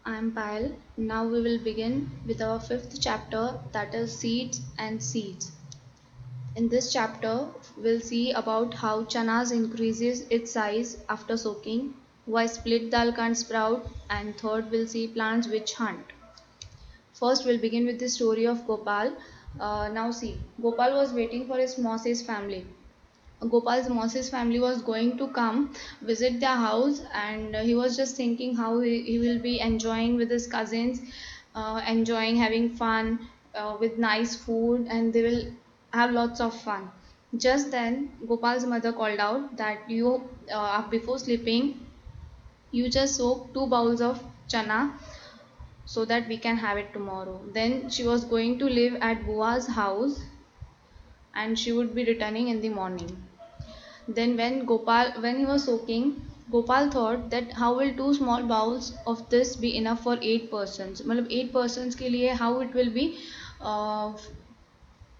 I'm Payal. Now we will begin with our fifth chapter, that is seeds and seeds. In this chapter, we'll see about how chanas increases its size after soaking, why split dal can't sprout, and third we'll see plants which hunt. First, we'll begin with the story of Gopal. Now see, Gopal was waiting for his Moses family. Gopal's Moses family was going to come visit their house, and he was just thinking how he will be enjoying with his cousins, enjoying having fun with nice food, and they will have lots of fun. Just then, Gopal's mother called out that before sleeping, you just soak 2 bowls of chana so that we can have it tomorrow. Then she was going to live at Bua's house, and she would be returning in the morning. Then when he was soaking, Gopal thought that how will 2 small bowls of this be enough for 8 persons? मतलब 8 persons के लिए how it will be uh,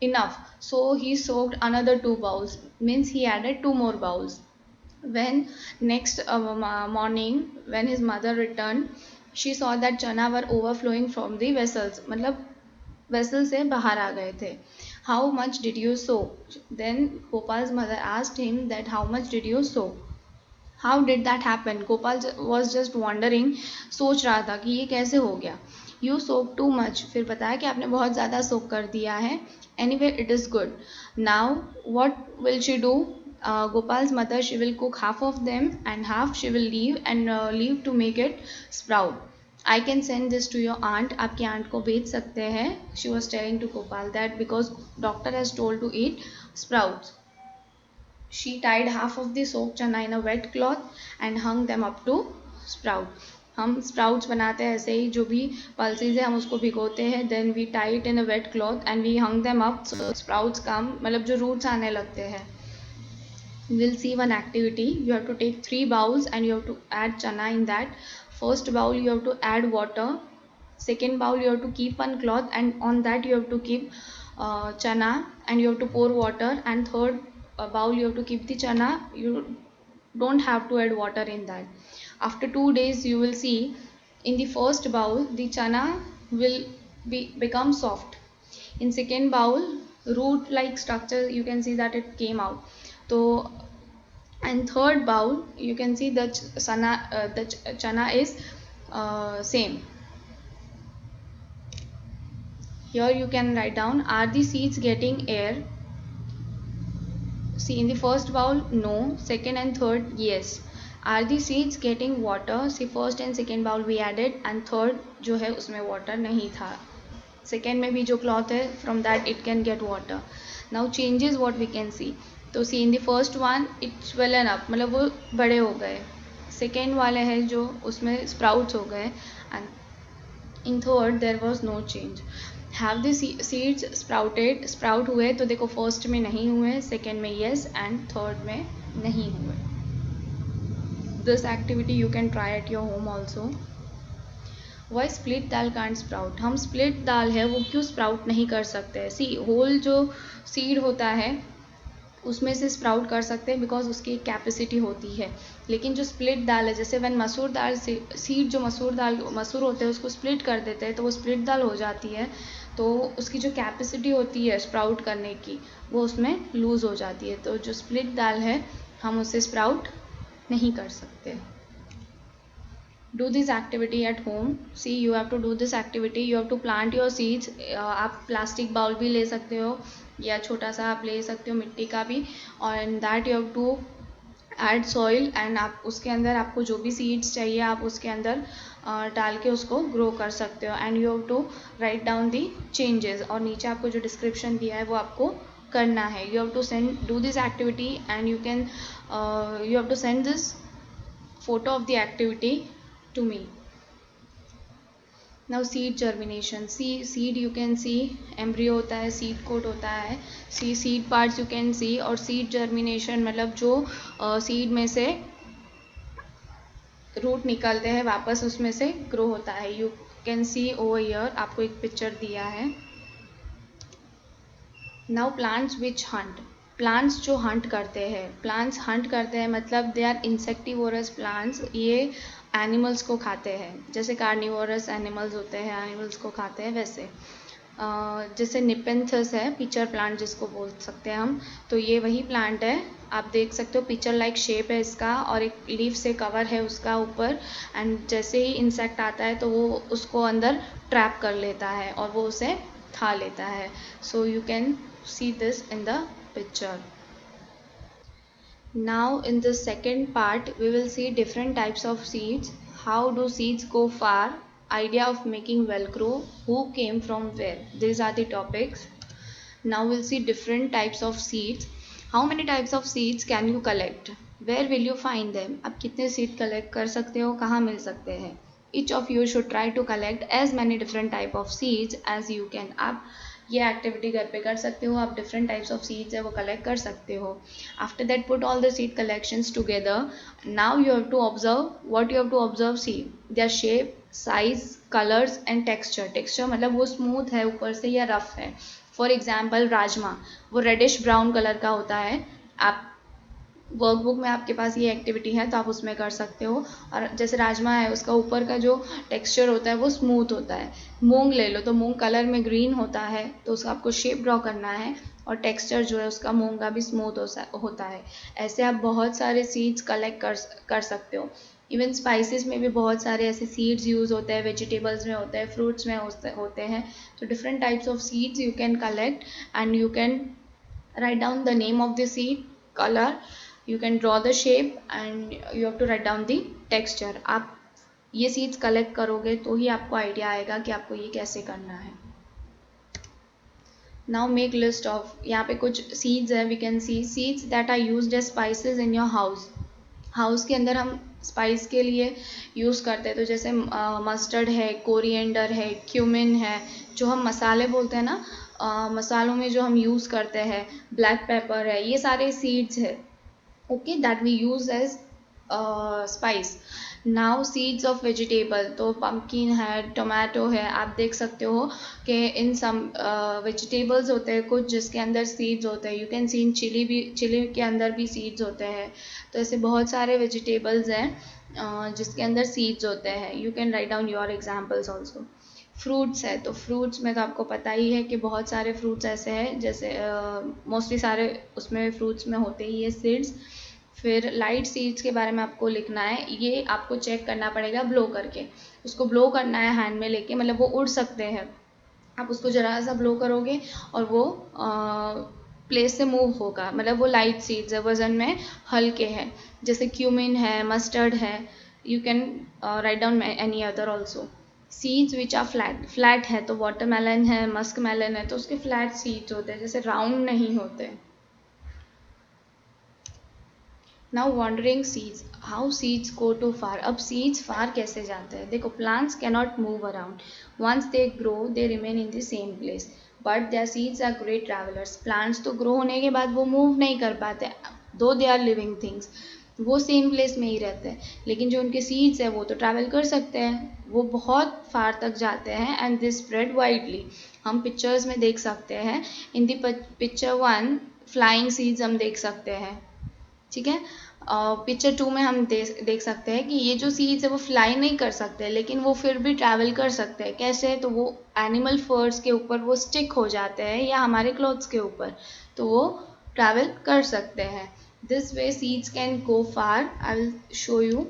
enough. So he soaked another 2 bowls. Means he added 2 more bowls. When next morning, when his mother returned, she saw that chana were overflowing from the vessels. मतलब vessel से बाहर आ गए थे. How much did you sow? Then Gopal's mother asked him that how much did you sow? How did that happen? Gopal was just wondering, सोच रहा था कि ये कैसे हो गया. You soak too much. फिर बताया कि आपने बहुत ज़्यादा सोक कर दिया है. Anyway, it is good. Now, what will she do? Gopal's mother, she will cook half of them and half she will leave to make it sprout. I can send this to your aunt. आपकी aunt को भेज सकते हैं. She was telling to Gopal that because doctor has told to eat sprouts. She tied half of the soaked chana in a wet cloth and hung them up to sprout. हम sprouts बनाते हैं ऐसे ही, जो भी pulses है हम उसको भिगोते हैं, then we tie it in a wet cloth and we hung them up so sprouts come, मतलब जो roots आने लगते हैं. We'll see one activity. You have to take 3 bowls and you have to add chana in that. First bowl you have to add water. Second bowl you have to keep one cloth and on that you have to keep chana and you have to pour water. And third bowl you have to keep the chana. You don't have to add water in that. After 2 days you will see in the first bowl the chana will become soft. In second bowl, root like structure you can see that it came out. So and third bowl you can see that the chana is same. Here you can write down, are the seeds getting air? See, in the first bowl no, second and third yes. Are the seeds getting water? See, first and second bowl we added and third जो है उसमें water नहीं था. Second में भी जो cloth है, from that it can get water. Now changes what we can see. तो see in the first one it's swollen up, मतलब वो बड़े हो गए. Second वाले है जो उसमें sprouts हो गए and in third there was no change. Have the seeds sprouted? Sprout हुए तो देखो first में नहीं हुए, second में yes and third में नहीं हुए. This activity you can try at your home also. Why split dal can't sprout? हम split दाल है वो क्यों sprout नहीं कर सकते? See, whole जो seed होता है उसमें से स्प्राउट कर सकते हैं बिकॉज उसकी एक कैपेसिटी होती है. लेकिन जो स्प्लिट दाल है, जैसे वन मसूर दाल सीड जो मसूर होते हैं उसको स्प्लिट कर देते हैं तो वो स्प्लिट दाल हो जाती है. तो उसकी जो कैपेसिटी होती है स्प्राउट करने की वो उसमें लूज़ हो जाती है. तो जो स्प्लिट दाल है हम उसे स्प्राउट नहीं कर सकते. Do this activity at home. See, you have to do this activity. You have to plant your seeds. आप प्लास्टिक बाउल भी ले सकते हो या छोटा सा आप ले सकते हो मिट्टी का भी. और in that you have to add soil and आप उसके अंदर आपको जो भी सीड्स चाहिए आप उसके अंदर डाल के उसको ग्रो कर सकते हो. And you have to write down the changes और नीचे आपको जो डिस्क्रिप्शन दिया है वो आपको करना है. You have to do this activity and you have to send this photo of the activity to me. Now seed germination. See, seed you can see embryo होता है, seed coat होता है, see seed parts you can see. और seed germination मतलब जो seed में से root निकलते हैं वापस उसमें से ग्रो होता है. You can see over here, आपको एक पिक्चर दिया है. Now plants which hunt. Plants जो हंट करते हैं, प्लांट्स हंट करते हैं मतलब दे आर इंसेक्टिवोरस प्लांट्स, ये एनिमल्स को खाते हैं, जैसे कार्निवोरस एनिमल्स होते हैं, एनिमल्स को खाते हैं वैसे। जैसे निपेंथस है, पिचर प्लांट जिसको बोल सकते हैं हम, तो ये वही प्लांट है। आप देख सकते हो पिचर लाइक शेप है इसका, और एक लीफ से कवर है उसका ऊपर, एंड जैसे ही इंसेक्ट आता है तो वो उसको अंदर ट्रैप कर लेता है और वो उसे खा लेता है। So you can see this in the picture. Now in the second part we will see different types of seeds, how do seeds go far, idea of making velcro, who came from where. These are the topics. Now we'll see different types of seeds. How many types of seeds can you collect? Where will you find them? आप कितने seed collect कर सकते हो, कहाँ मिल सकते हैं? Each of you should try to collect as many different type of seeds as you can. आप ये एक्टिविटी घर पे कर सकते हो, आप डिफरेंट टाइप्स ऑफ सीड्स है वो कलेक्ट कर सकते हो. After that put all the seed collections together. Now you have to observe what you have to observe. See their shape, size, colours and texture. Texture मतलब वो smooth है ऊपर से या रफ है. फॉर एग्जाम्पल राजमा, वो रेडिश ब्राउन कलर का होता है. आप वर्कबुक में आपके पास ये एक्टिविटी है तो आप उसमें कर सकते हो. और जैसे राजमा है उसका ऊपर का जो टेक्सचर होता है वो स्मूथ होता है. मूंग ले लो तो मूंग कलर में ग्रीन होता है, तो उसका आपको शेप ड्रॉ करना है और टेक्सचर जो है उसका मूंग का भी स्मूथ होता है. ऐसे आप बहुत सारे सीड्स कलेक्ट कर सकते हो. इवन स्पाइसेस में भी बहुत सारे ऐसे सीड्स यूज़ होते हैं, वेजिटेबल्स में होते हैं, फ्रूट्स में होते हैं. तो different types of seeds you can collect and you can write down the name of the seed, color, you can draw the shape and you have to write down the texture. आप ये seeds collect करोगे तो ही आपको idea आएगा कि आपको ये कैसे करना है. Now make list of, यहाँ पे कुछ seeds है. We can see seeds that are used as spices in your house. House के अंदर हम स्पाइस के लिए यूज़ करते हैं, तो जैसे मस्टर्ड है, कोरिएंडर है, क्यूमिन है, जो हम मसाले बोलते हैं ना, मसालों में जो हम यूज़ करते हैं, ब्लैक पेपर है, ये सारे सीड्स है. Okay, that we use as spice. Now seeds of vegetable, तो पम्पकिन है, टोमेटो है. आप देख सकते हो कि इन सम वेजिटेबल्स होते हैं कुछ जिसके अंदर सीड्स होते हैं. You can see in chilli भी, चिली के अंदर भी सीड्स होते हैं. तो ऐसे बहुत सारे वेजिटेबल्स हैं जिसके अंदर सीड्स होते हैं. You can write down your examples also. Fruits है, तो फ्रूट्स में तो आपको पता ही है कि बहुत सारे फ्रूट्स ऐसे हैं, जैसे मोस्टली सारे उसमें फ्रूट्स में होते ही है सीड्स. फिर लाइट सीड्स के बारे में आपको लिखना है. ये आपको चेक करना पड़ेगा ब्लो करके. उसको ब्लो करना है हैंड में लेके, मतलब वो उड़ सकते हैं. आप उसको ज़रा सा ब्लो करोगे और वो प्लेस से मूव होगा, मतलब वो लाइट सीड्स है, वजन में हल्के हैं. जैसे क्यूमिन है, मस्टर्ड है. You can write down any other also. Seeds which are flat, flat है तो वाटरमेलन है, मस्क मेलन है, तो उसके फ्लैट सीड्स होते हैं, जैसे राउंड नहीं होते. Now wandering seeds, how seeds go to far. अब सीड्स फार कैसे जाते हैं. देखो, plants cannot move around. Once they grow they remain in the same place, but their seeds are great travellers. Plants तो grow होने के बाद वो मूव नहीं कर पाते, though they are living things, वो सेम प्लेस में ही रहते हैं. लेकिन जो उनके सीड्स है वो तो ट्रैवल कर सकते हैं, वो बहुत फार तक जाते हैं एंड दे स्प्रेड वाइडली. हम पिक्चर्स में देख सकते हैं. इन दी पिक्चर 1 फ्लाइंग सीड्स हम देख सकते हैं, ठीक है. पिक्चर 2 में हम देख सकते हैं कि ये जो सीड्स है वो फ्लाई नहीं कर सकते, लेकिन वो फिर भी ट्रैवल कर सकते हैं. कैसे, तो वो एनिमल फर्स के ऊपर वो स्टिक हो जाते हैं या हमारे क्लॉथ्स के ऊपर, तो वो ट्रैवल कर सकते हैं. This way seeds can go far. I will show you.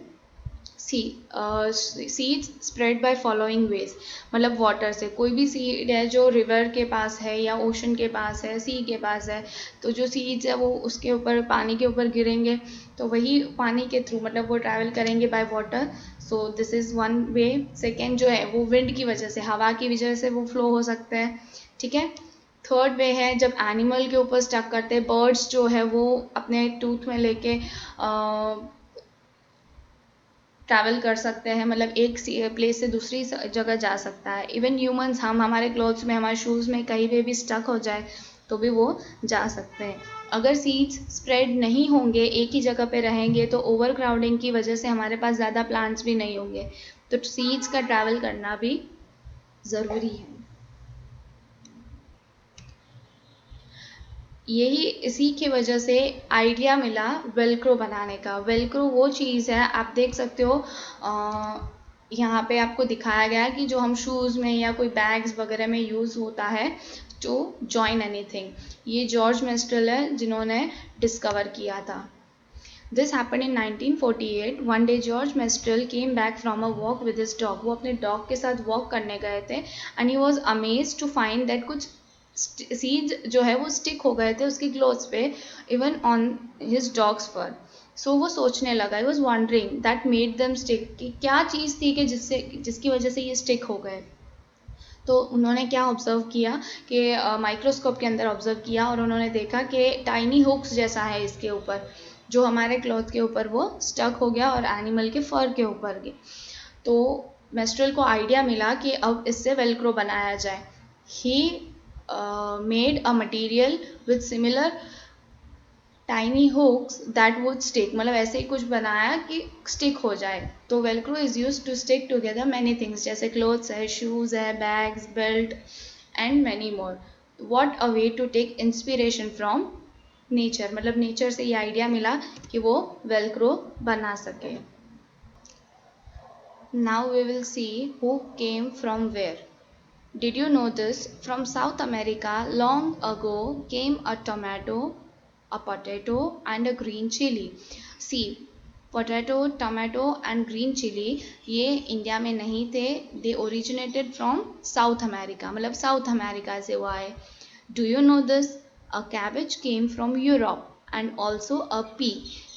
Seeds spread by following veg, मतलब वाटर से. कोई भी सीड है जो रिवर के पास है या ओशन के पास है, सी के पास है, तो जो सीड्स है वो उसके ऊपर, पानी के ऊपर गिरेंगे, तो वही पानी के थ्रू, मतलब वो ट्रैवल करेंगे by water. So this is one way. Second जो है वो विंड की वजह से, हवा की वजह से वो फ्लो हो सकते हैं, ठीक है. थर्ड वे है जब एनिमल के ऊपर स्टक करते हैं. बर्ड्स जो है वो अपने टूथ में लेके ट्रैवल कर सकते हैं, मतलब एक प्लेस से दूसरी जगह जा सकता है. इवन ह्यूमंस, हम हमारे क्लोथ्स में, हमारे शूज़ में कहीं पे भी स्टक हो जाए तो भी वो जा सकते हैं. अगर सीड्स स्प्रेड नहीं होंगे, एक ही जगह पे रहेंगे, तो ओवर क्राउडिंग की वजह से हमारे पास ज़्यादा प्लांट्स भी नहीं होंगे. तो सीड्स का ट्रैवल करना भी ज़रूरी है. यही इसी की वजह से आइडिया मिला वेलक्रो बनाने का। वेलक्रो वो चीज़ है, आप देख सकते हो यहाँ पे आपको दिखाया गया कि जो हम शूज़ में या कोई बैग्स वगैरह में यूज़ होता है टू जॉइन एनीथिंग, ये जॉर्ज मेस्ट्रल है जिन्होंने डिस्कवर किया था। This happened in 1948. One day George Mestrel came back from a walk with his dog. वो अपने डॉग के साथ वॉक करने गए थे and he was amazed to find that कुछ सीड्स जो है वो स्टिक हो गए थे उसकी क्लोथ्स पे, even on his dog's fur. So वो सोचने लगा, he was wondering that made them stick, कि क्या चीज़ थी कि जिसकी वजह से ये स्टिक हो गए। तो उन्होंने क्या ऑब्ज़र्व किया कि माइक्रोस्कोप के अंदर ऑब्ज़र्व किया और उन्होंने देखा कि टाइनी हुक्स जैसा है इसके ऊपर, जो हमारे क्लॉथ के ऊपर वो स्टक हो गया और एनिमल के फर के ऊपर गए। तो मेस्ट्रल को आइडिया मिला कि अब इससे वेलक्रो बनाया जाए। He made a material with similar tiny hooks that would stick, मतलब ऐसे ही कुछ बनाया कि स्टिक हो जाए। तो Velcro is use to stick together many things, जैसे क्लोथ्स है, शूज़ है, bags, belt and many more. What a way to take inspiration from nature, मतलब नेचर से ये आइडिया मिला कि वो वेलक्रो बना सके। Now we will see who came from where. Did you know this? From South America, long ago came a tomato, a potato, and a green chili. See, potato, tomato, and green chili ये India में नहीं थे. They originated from South America. मतलब south America से वो आए. Do you know this? A cabbage came from Europe and also a pea.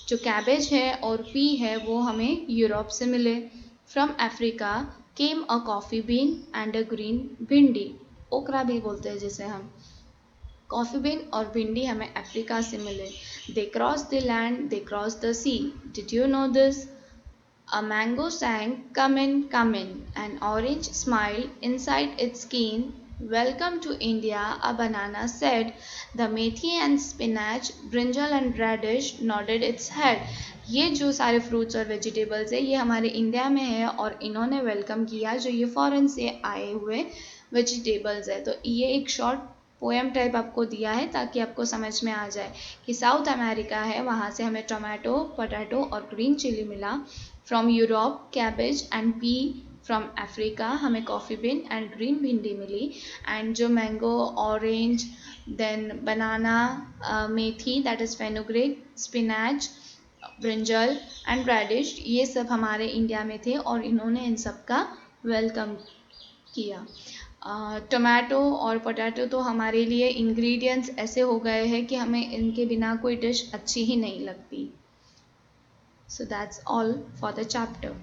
जो cabbage है और पी है वो हमें यूरोप से मिले. From Africa came a coffee bean and a green भिंडी, ओकरा भी बोलते हैं जिसे हम. कॉफी बीन और भिंडी हमें अफ्रीका से मिले. They crossed the land, they crossed the sea. Did you know this? A mango sang, come in, come in. An orange smiled inside its skin. Welcome to India, a banana said. The methi and spinach, brinjal and radish nodded its head. ये जो सारे fruits और vegetables है ये हमारे India में है और इन्होंने वेलकम किया जो ये फॉरेन से आए हुए वेजिटेबल्स है. तो ये एक शॉर्ट पोएम टाइप आपको दिया है ताकि आपको समझ में आ जाए कि साउथ अमेरिका है, वहाँ से हमें टोमेटो, पोटैटो और ग्रीन चिली मिला. From Europe cabbage and pea. From Africa हमें कॉफ़ी बीन एंड ग्रीन भिंडी मिली. एंड जो मैंगो, ऑरेंज, देन बनाना, मेथी that is fenugreek, spinach, brinjal and radish, ये सब हमारे इंडिया में थे और इन्होंने इन सब का वेलकम किया. टोमेटो और पोटैटो तो हमारे लिए इंग्रेडिएंट्स ऐसे हो गए हैं कि हमें इनके बिना कोई डिश अच्छी ही नहीं लगती. So that's all for the chapter.